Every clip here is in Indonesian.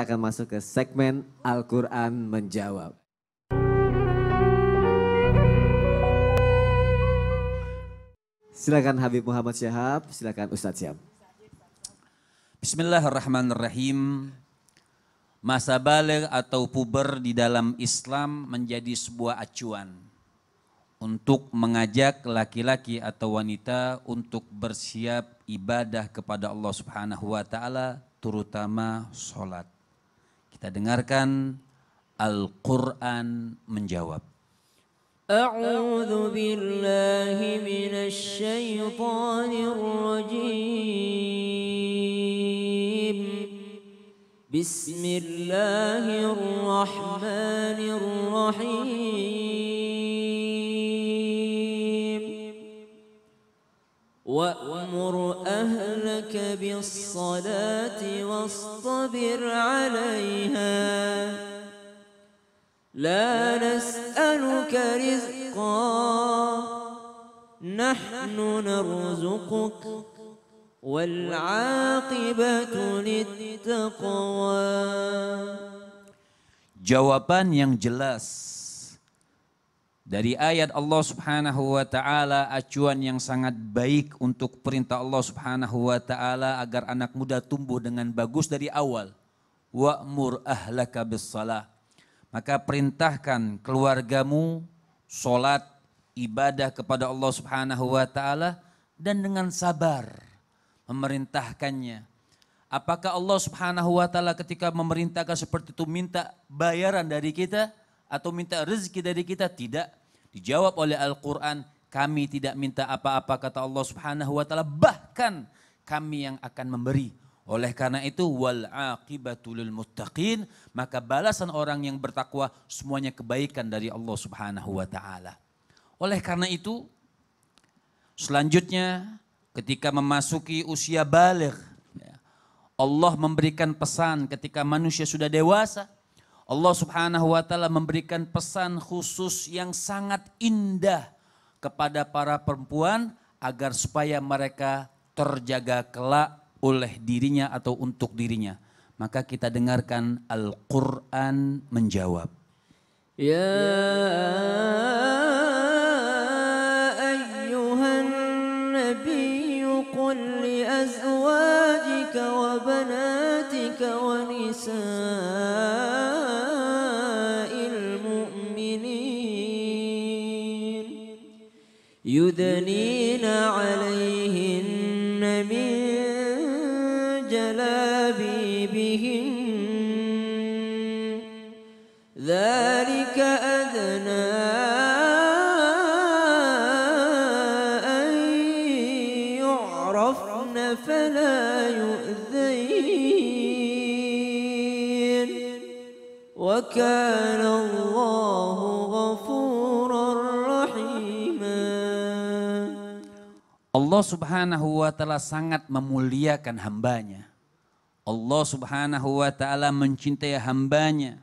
kita akan masuk ke segmen Al-Quran Menjawab. Silakan Habib Muhammad Syahab, silakan Ustadz Syam. Bismillahirrahmanirrahim. Masa baligh atau puber di dalam Islam menjadi sebuah acuan untuk mengajak laki-laki atau wanita untuk bersiap ibadah kepada Allah Subhanahu wa taala, terutama salat. Kita dengarkan Al-Qur'an Menjawab. A'udzu billahi minasy syaithanir rajim. Bismillahirrahmanirrahim. Wa'mur ahlaka bis-salati wastabir 'alaiha. La nas'aluka rizqan nahnu narzuquk wal 'aqibatu lit-taqwa. Jawaban yang jelas dari ayat Allah Subhanahu wa taala, acuan yang sangat baik untuk perintah Allah Subhanahu wa taala agar anak muda tumbuh dengan bagus dari awal. Wa'mur ahlaka bis-shalah. Maka perintahkan keluargamu sholat, ibadah kepada Allah Subhanahu wa taala dan dengan sabar memerintahkannya. Apakah Allah Subhanahu wa taala ketika memerintahkan seperti itu minta bayaran dari kita atau minta rezeki dari kita? Tidak. Dijawab oleh Al-Qur'an, kami tidak minta apa-apa kata Allah Subhanahu wa taala, bahkan kami yang akan memberi. Oleh karena itu wal aqibatu lil muttaqin, maka balasan orang yang bertakwa semuanya kebaikan dari Allah Subhanahu wa taala. Oleh karena itu selanjutnya ketika memasuki usia baligh, Allah memberikan pesan ketika manusia sudah dewasa. Allah Subhanahu wa taala memberikan pesan khusus yang sangat indah kepada para perempuan agar supaya mereka terjaga kelak oleh dirinya atau untuk dirinya. Maka kita dengarkan Al-Qur'an Menjawab. Ya ayyuhan nabiyyu qul li azwajika wa banatika wa nisa'il mu'minin yudnina 'alayhinna min جلابيبهن ذلك أدنى أن يعرفن فلا يؤذين وكان الله غفورا رحيما. Allah Subhanahu wa taala sangat memuliakan hambanya. Allah Subhanahu wa taala mencintai hambanya.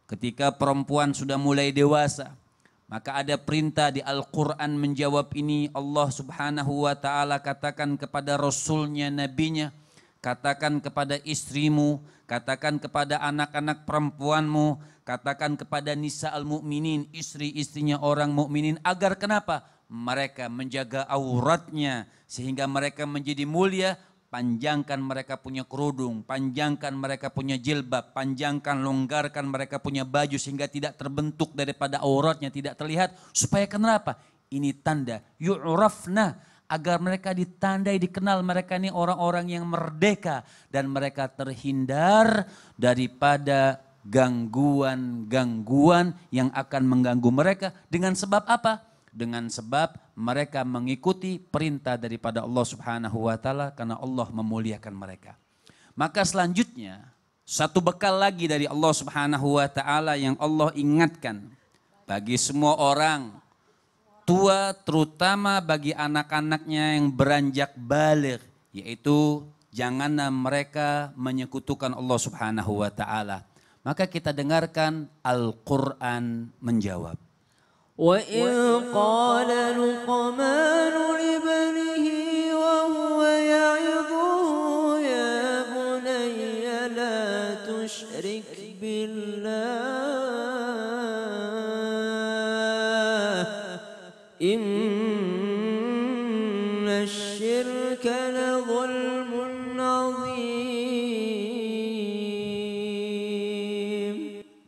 Ketika perempuan sudah mulai dewasa, maka ada perintah di Al-Qur'an Menjawab ini. Allah Subhanahu wa taala katakan kepada rasulnya, nabinya, katakan kepada istrimu, katakan kepada anak-anak perempuanmu, katakan kepada nisa'al mu'minin, istri-istrinya orang mukminin, agar kenapa? Mereka menjaga auratnya sehingga mereka menjadi mulia. Panjangkan mereka punya kerudung, panjangkan mereka punya jilbab, panjangkan, longgarkan mereka punya baju sehingga tidak terbentuk daripada auratnya, tidak terlihat. Supaya kenapa? Ini tanda yu'rafna, agar mereka ditandai, dikenal mereka ini orang-orang yang merdeka dan mereka terhindar daripada gangguan-gangguan yang akan mengganggu mereka. Dengan sebab apa? Dengan sebab mereka mengikuti perintah daripada Allah Subhanahu wa taala karena Allah memuliakan mereka. Maka selanjutnya satu bekal lagi dari Allah Subhanahu wa taala yang Allah ingatkan bagi semua orang tua, terutama bagi anak-anaknya yang beranjak baligh, yaitu janganlah mereka menyekutukan Allah Subhanahu wa taala. Maka kita dengarkan Al-Qur'an Menjawab. وَإِذْ قَالَ لُقْمَانُ لِابْنِهِ وَهُوَ يَعِظُهُ يَا بُنَيَّ لَا تشرك بالله إن الشرك لظلم عظيم.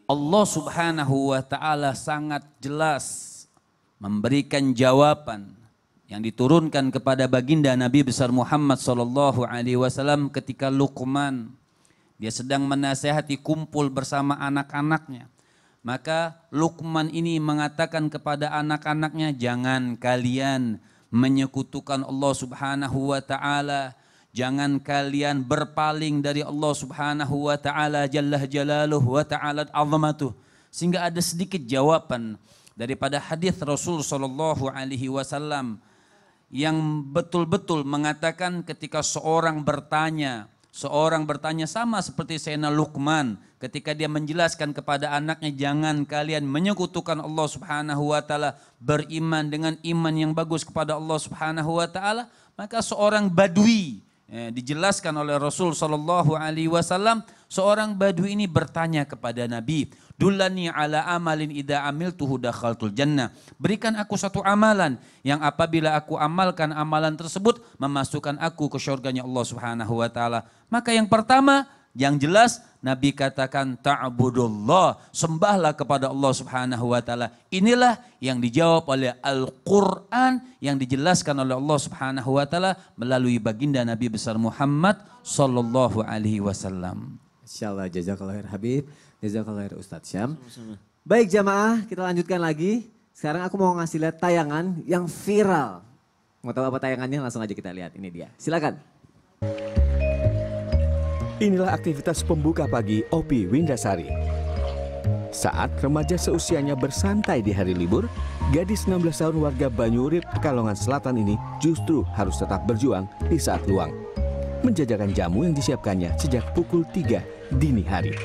Allah Subhanahu wa taala sangat jelas memberikan jawaban yang diturunkan kepada baginda Nabi besar Muhammad sallallahu alaihi wasallam ketika Luqman dia sedang menasihati kumpul bersama anak-anaknya. Maka Luqman ini mengatakan kepada anak-anaknya, jangan kalian menyekutukan Allah Subhanahu wa taala, jangan kalian berpaling dari Allah Subhanahu wa taala jalla jalaluhu wa ta'ala azamatuh. Sehingga ada sedikit jawaban daripada hadis Rasul sallallahu alaihi wasallam yang betul-betul mengatakan ketika seorang bertanya sama seperti Sayyidina Luqman ketika dia menjelaskan kepada anaknya, jangan kalian menyekutukan Allah Subhanahu wa taala, beriman dengan iman yang bagus kepada Allah Subhanahu wa taala. Maka seorang badui dijelaskan oleh Rasul sallallahu alaihi wasallam, seorang badui ini bertanya kepada Nabi, "Dullani ala amalin idza amiltuhu dakhaltul jannah." Berikan aku satu amalan yang apabila aku amalkan amalan tersebut memasukkan aku ke surganya Allah Subhanahu wa taala. Maka yang pertama, yang jelas Nabi katakan ta'budullah, sembahlah kepada Allah Subhanahu wa taala. Inilah yang dijawab oleh Al-Qur'an yang dijelaskan oleh Allah Subhanahu wa taala melalui baginda Nabi besar Muhammad sallallahu alaihi wasallam. Insyaallah, jazakallahu khair Habib, jazakallahu khair Ustadz Syam. Baik jamaah, kita lanjutkan lagi. Sekarang aku mau ngasih lihat tayangan yang viral. Mau tahu apa tayangannya? Langsung aja kita lihat, ini dia. Silakan. Inilah aktivitas pembuka pagi Opi Windasari. Saat remaja seusianya bersantai di hari libur, gadis 16 tahun warga Banyurip, Pekalongan Selatan ini justru harus tetap berjuang di saat luang. Menjajakan jamu yang disiapkannya sejak pukul 3 dini hari.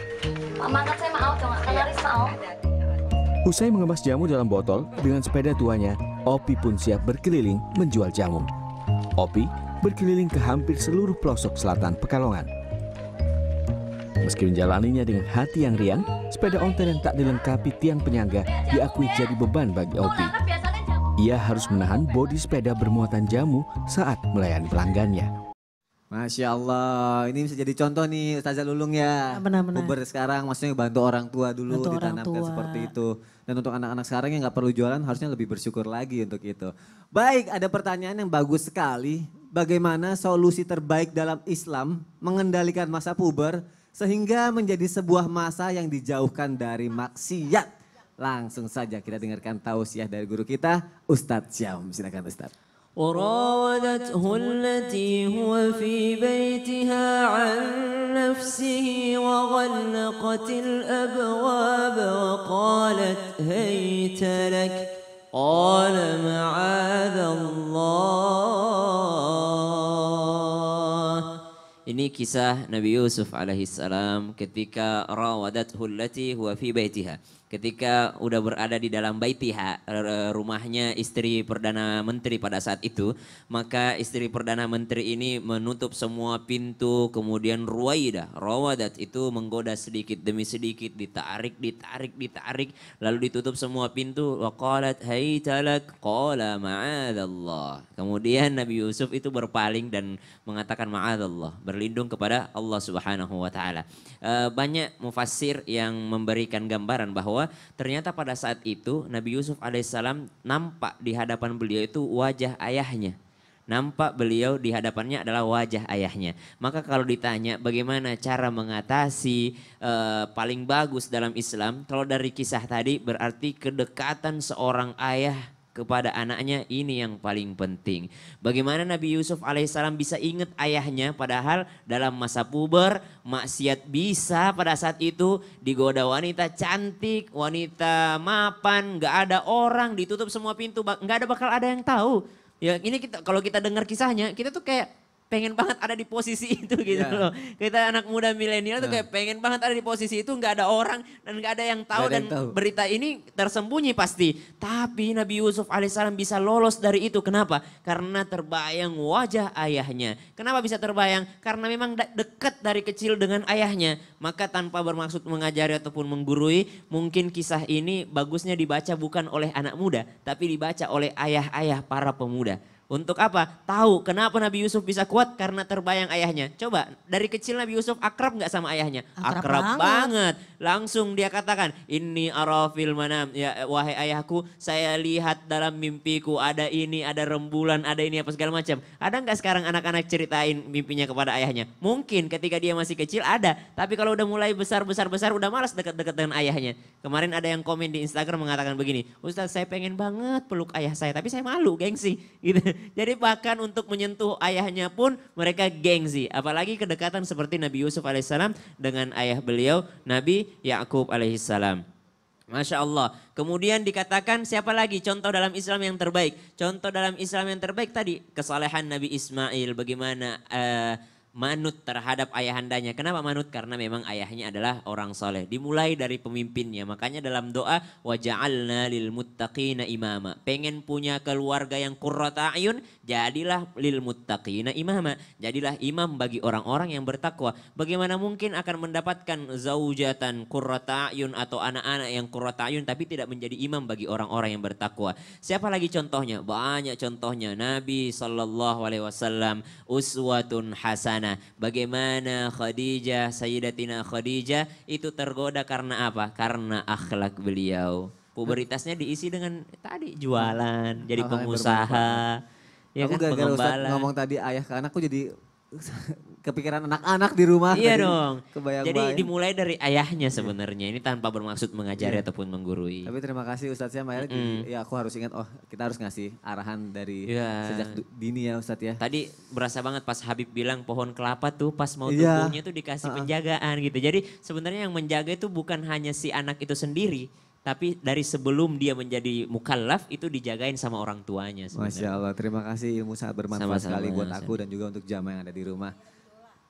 Usai mengemas jamu dalam botol, dengan sepeda tuanya, Opi pun siap berkeliling menjual jamu. Opi berkeliling ke hampir seluruh pelosok selatan Pekalongan. Meski menjalaninya dengan hati yang riang, sepeda ontel yang tak dilengkapi tiang penyangga diakui jadi beban bagi Opi. Ia harus menahan bodi sepeda bermuatan jamu saat melayani pelanggannya. Masya Allah, ini bisa jadi contoh nih Ustazah Lulung ya. Benar-benar. Puber sekarang maksudnya bantu orang tua dulu, Bantu orang ditanamkan tua. seperti itu. Dan untuk anak-anak sekarang yang gak perlu jualan harusnya lebih bersyukur lagi untuk itu. Baik, ada pertanyaan yang bagus sekali. Bagaimana solusi terbaik dalam Islam mengendalikan masa puber sehingga menjadi sebuah masa yang dijauhkan dari maksiat? Langsung saja kita dengarkan tausiah dari guru kita, Ustadz Syam. Silakan Ustadz. وراودته التي هو في بيتها عن نفسه وغلقت الأبواب وقالت هيت لك قال معاذ الله. Ini kisah Nabi Yusuf alaihissalam ketika rawadathu allati huwa fi baitiha. Ketika udah berada di dalam baitiha, rumahnya istri Perdana Menteri pada saat itu, maka istri Perdana Menteri ini menutup semua pintu, kemudian ruwaidah, rawadat itu menggoda sedikit demi sedikit, ditarik, lalu ditutup semua pintu, wa qalat haita lak qala ma'adzallah. Kemudian Nabi Yusuf itu berpaling dan mengatakan ma'adzallah, berlindung kepada Allah Subhanahu wa taala. Banyak mufassir yang memberikan gambaran bahwa ternyata pada saat itu Nabi Yusuf alaihissalam nampak di hadapan beliau itu wajah ayahnya. Nampak beliau di hadapannya adalah wajah ayahnya. Maka kalau ditanya bagaimana cara mengatasi paling bagus dalam Islam, kalau dari kisah tadi berarti kedekatan seorang ayah kepada anaknya ini yang paling penting. Bagaimana Nabi Yusuf alaihissalam bisa ingat ayahnya padahal dalam masa puber maksiat bisa pada saat itu, digoda wanita cantik, wanita mapan, gak ada orang, ditutup semua pintu, gak ada bakal ada yang tahu. Ya ini kita kalau kita dengar kisahnya kita tuh kayak pengen banget ada di posisi itu gitu Iya. loh. Kita anak muda milenial tuh kayak pengen banget ada di posisi itu, nggak ada orang dan nggak ada yang tahu Nggak ada dan yang tahu. berita ini tersembunyi pasti. Tapi Nabi Yusuf alaihissalam bisa lolos dari itu. Kenapa? Karena terbayang wajah ayahnya. Kenapa bisa terbayang? Karena memang dekat dari kecil dengan ayahnya. Maka tanpa bermaksud mengajari ataupun menggurui, mungkin kisah ini bagusnya dibaca bukan oleh anak muda, tapi dibaca oleh ayah-ayah para pemuda. Untuk apa? Tahu kenapa Nabi Yusuf bisa kuat karena terbayang ayahnya. Coba dari kecil Nabi Yusuf akrab nggak sama ayahnya? Akrab Banget. Langsung dia katakan, ini arafil manam. Ya wahai ayahku, saya lihat dalam mimpiku ada ini, ada rembulan, ada ini apa segala macam. Ada nggak sekarang anak-anak ceritain mimpinya kepada ayahnya? Mungkin ketika dia masih kecil ada, tapi kalau udah mulai besar udah malas dekat-dekat dengan ayahnya. Kemarin ada yang komen di Instagram mengatakan begini, Ustaz saya pengen banget peluk ayah saya, tapi saya malu, gengsi. Gitu. Jadi bahkan untuk menyentuh ayahnya pun mereka gengsi. Apalagi kedekatan seperti Nabi Yusuf alaihissalam dengan ayah beliau Nabi Yakub alaihissalam. Masya Allah. Kemudian dikatakan siapa lagi contoh dalam Islam yang terbaik? Contoh dalam Islam yang terbaik tadi kesalehan Nabi Ismail. Bagaimana manut terhadap ayahandanya. Kenapa manut? Karena memang ayahnya adalah orang soleh. Dimulai dari pemimpinnya. Makanya dalam doa waja'alna lil muttaqina imama. Pengen punya keluarga yang qurrata ayun, jadilah lil muttaqina imama. Jadilah imam bagi orang-orang yang bertakwa. Bagaimana mungkin akan mendapatkan zaujatan qurrata ayun atau anak-anak yang qurrata ayun tapi tidak menjadi imam bagi orang-orang yang bertakwa. Siapa lagi contohnya? Banyak contohnya. Nabi SAW uswatun hasanah. Bagaimana Khadijah, Sayyidatina Khadijah itu tergoda karena apa? Karena akhlak beliau. Pubertasnya diisi dengan tadi jualan, jadi Hal-hal yang pengusaha. Ya Aku kan, gara-gara Ustadz pengembala. ngomong tadi ayah ke anak, aku jadi kepikiran anak-anak di rumah. Iya Tadi dong. kebayang-bayang. Jadi dimulai dari ayahnya sebenarnya. Ini tanpa bermaksud mengajari ataupun menggurui. Tapi terima kasih Ustadz Syam, akhirnya ya aku harus ingat, oh kita harus ngasih arahan dari Iya. sejak dini ya Ustadz ya. Tadi berasa banget pas Habib bilang pohon kelapa tuh pas mau Iya. tumbuhnya tuh dikasih penjagaan gitu. Jadi sebenarnya yang menjaga itu bukan hanya si anak itu sendiri. Tapi dari sebelum dia menjadi mukallaf itu dijagain sama orang tuanya sebenarnya. Masya Allah, terima kasih, ilmu sangat bermanfaat Sama-sama, sekali buat aku dan juga untuk jamaah yang ada di rumah.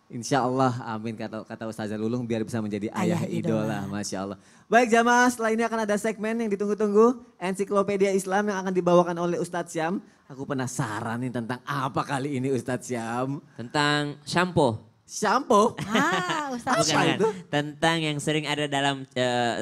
Insya Allah, amin kata Ustazah Lulung biar bisa menjadi ayah idola. Masya Allah. Baik jamaah, setelah ini akan ada segmen yang ditunggu-tunggu. Ensiklopedia Islam yang akan dibawakan oleh Ustadz Syam. Aku penasaran nih tentang apa kali ini Ustadz Syam. Tentang shampoo. Shampoo? Ustaz. Bukan, Apa kan? itu? Tentang yang sering ada dalam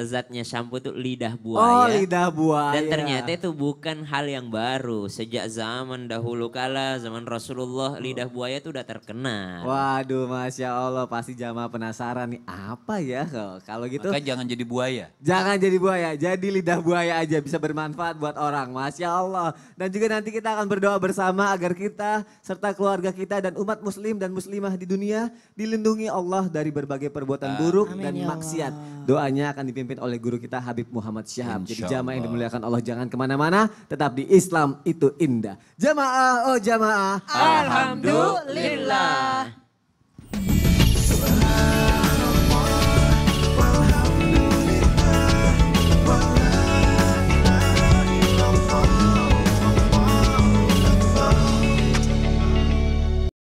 zatnya shampoo itu lidah Oh buaya. lidah buaya. Dan ternyata itu bukan hal yang baru. Sejak zaman dahulu kala, zaman Rasulullah, lidah buaya itu udah terkenal. Waduh Masya Allah, pasti jamaah penasaran nih apa ya kalau gitu. Maka jangan jadi buaya. Jangan jadi buaya, jadi lidah buaya aja bisa bermanfaat buat orang. Masya Allah. Dan juga nanti kita akan berdoa bersama agar kita serta keluarga kita dan umat muslim dan muslimah di dunia dilindungi Allah dari berbagai perbuatan buruk dan maksiat. Doanya akan dipimpin oleh guru kita Habib Muhammad Syahab. Jadi jamaah yang dimuliakan Allah jangan kemana-mana, tetap di Islam itu indah. Jamaah, oh jamaah. Alhamdulillah.